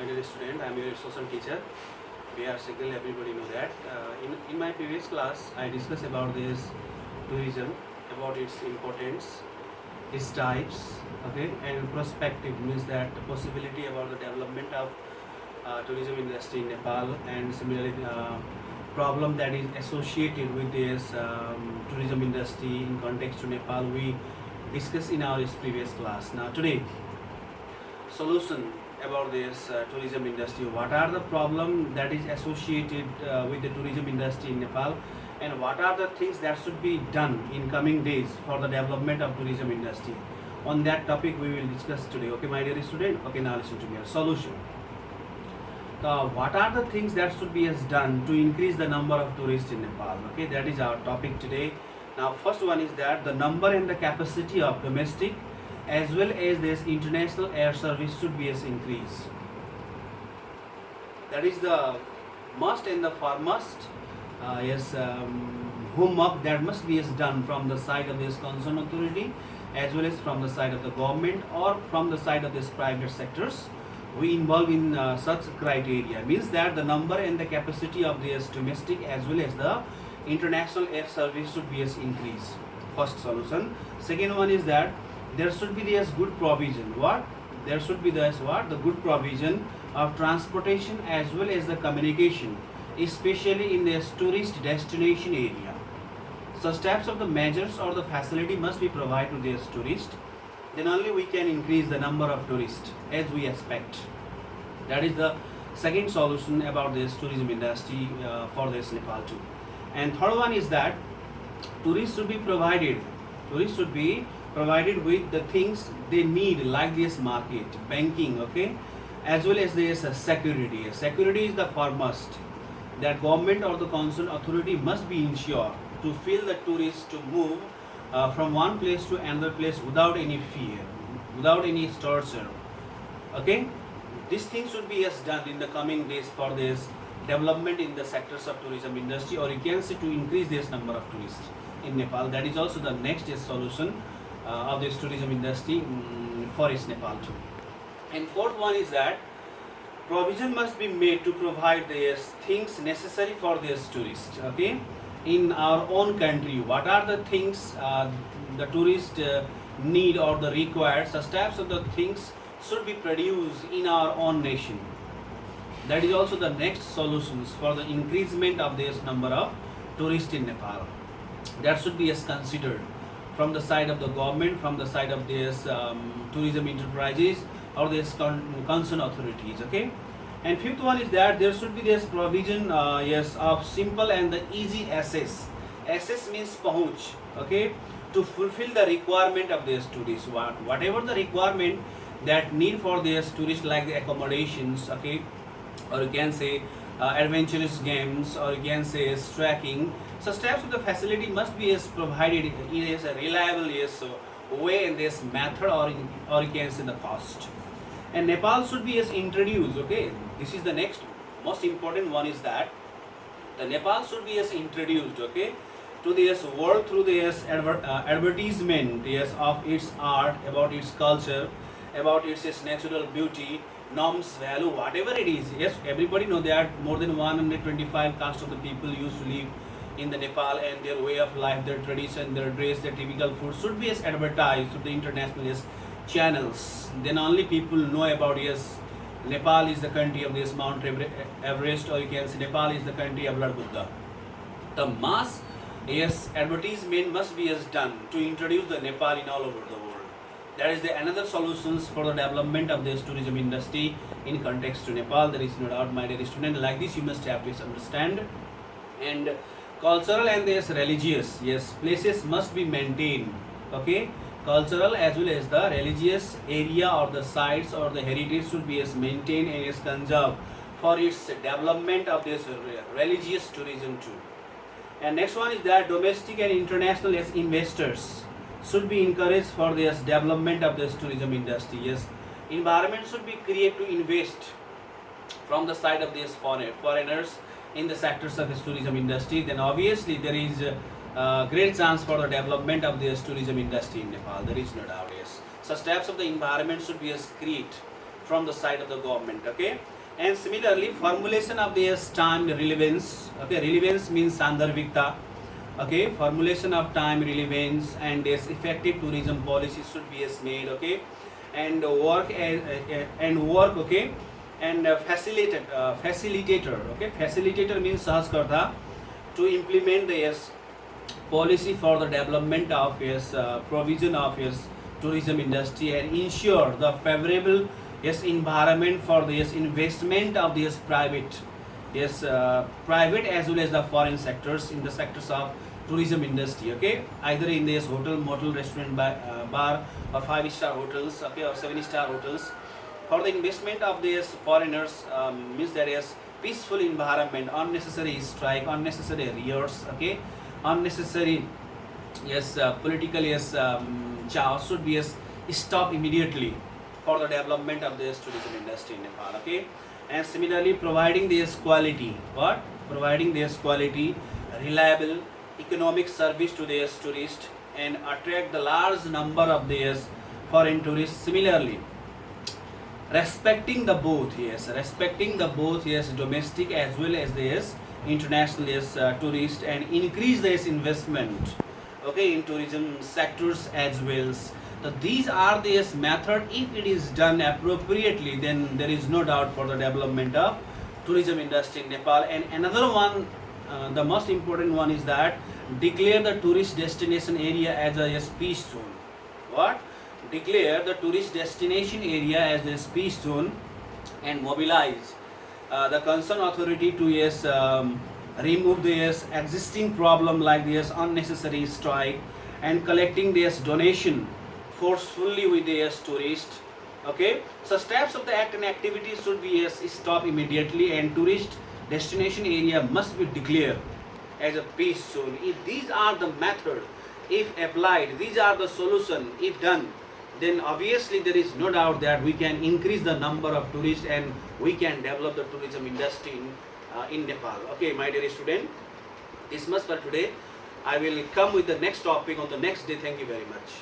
my dear student, I am your social teacher. We are cycle, everybody know that. In my previous class, I discussed about this tourism, about its importance, its types, okay, and prospective means that the possibility about the development of tourism industry in Nepal, and similarly problem that is associated with this tourism industry in context to Nepal. We discussed in our previous class. Now today, solution about this tourism industry. What are the problem that is associated with the tourism industry in Nepal, and what are the things that should be done in coming days for the development of tourism industry? On that topic we will discuss today. Okay, my dear student. Okay, now listen to me. Solution. What are the things that should be as done to increase the number of tourists in Nepal? Okay, that is our topic today. Now, first one is that the number and the capacity of domestic as well as this international air service should be as increased. That is the must and the foremost homework that must be as done from the side of this concerned authority as well as from the side of the government or from the side of this private sectors. We involve in such criteria means that the number and the capacity of this domestic as well as the international air service should be as increased. First solution. Second one is that there should be this good provision. What? There should be this what? The good provision of transportation as well as the communication, especially in this tourist destination area. Such types of the measures or the facility must be provided to this tourist. Then only we can increase the number of tourists as we expect. That is the second solution about this tourism industry for this Nepal too. And third one is that tourists should be provided with the things they need, like this market, banking, okay, as well as this security. Security is the foremost that government or the concerned authority must be ensured to fill the tourists to move from one place to another place without any fear, without any torture. Okay, this thing should be as done in the coming days for this development in the sectors of tourism industry, or you can say to increase this number of tourists in Nepal. That is also the next solution of this tourism industry for its Nepal too. And fourth one is that provision must be made to provide these things necessary for these tourists. Okay, in our own country, what are the things the tourist need or the required? Such types of the things should be produced in our own nation. That is also the next solutions for the increasement of this number of tourists in Nepal. That should be as considered from the side of the government, from the side of this tourism enterprises or this concerned authorities. Okay, and fifth one is that there should be this provision of simple and the easy access. Access means pahunch, okay, to fulfill the requirement of this tourists. Whatever the requirement that need for this tourists, like the accommodations, okay, or you can say adventurous games, or you can say trekking. Such types of the facility must be provided in a reliable way in this method, or you can say the cost. And Nepal should be introduced. Okay, this is the next most important one, is that the Nepal should be introduced, okay, to this world through this advertisement of its art, about its culture, about its natural beauty, norms, value, whatever it is. Yes, everybody know that more than 125 caste of the people used to live in the Nepal, and their way of life, their tradition, their dress, their typical food should be advertised through the international channels. Then only people know about Nepal is the country of this Mount Everest, or you can say Nepal is the country of Lord Buddha. The mass advertisement must be done to introduce the Nepal in all over the world. That is the another solutions for the development of this tourism industry in context to Nepal. There is no doubt, my dear student. Like this, you must have to understand. And cultural and this religious places must be maintained. Okay, cultural as well as the religious area or the sites or the heritage should be maintained and is conserved for its development of this religious tourism too. And next one is that domestic and international investors should be encouraged for this development of this tourism industry. Yes, environment should be created to invest from the side of these foreigners in the sectors of this tourism industry. Then obviously there is great chance for the development of this tourism industry in Nepal. There is no doubt. Yes, such types of the environment should be created from the side of the government. Okay, and similarly formulation of this time relevance. Okay, relevance means sandarbhikta. Okay, formulation of time relevance and this effective tourism policy should be made. Okay, and work. Okay, and facilitator. Okay, facilitator means sahaskarta to implement the policy for the development of provision of tourism industry and ensure the favorable environment for the investment of the private as well as the foreign sectors in the sectors of tourism industry. Okay, either in this hotel, motel, restaurant, bar or 5-star hotels. Okay, or 7-star hotels. For the investment of these foreigners, means there is peaceful environment, unnecessary strike, unnecessary riots. Okay, unnecessary political chaos should be stop immediately for the development of this tourism industry in Nepal. Okay, and similarly providing this quality, providing this quality, reliable economic service to these tourists and attract the large number of these foreign tourists. Similarly, respecting the both domestic as well as this international tourist and increase this investment, okay, in tourism sectors as well. So these are this method. If it is done appropriately, then there is no doubt for the development of tourism industry in Nepal. And another one, the most important one, is that declare the tourist destination area as a peace zone. Declare the tourist destination area as a peace zone and mobilize the concerned authority to remove this existing problem like this unnecessary strike and collecting this donation forcefully with the tourist. Okay, so steps of the act and activities should be stop immediately, and tourist destination area must be declared as a peace zone. If these are the method, if applied, these are the solution, if done, then obviously there is no doubt that we can increase the number of tourists and we can develop the tourism industry in Nepal. Okay, my dear student, this much for today. I will come with the next topic on the next day. Thank you very much.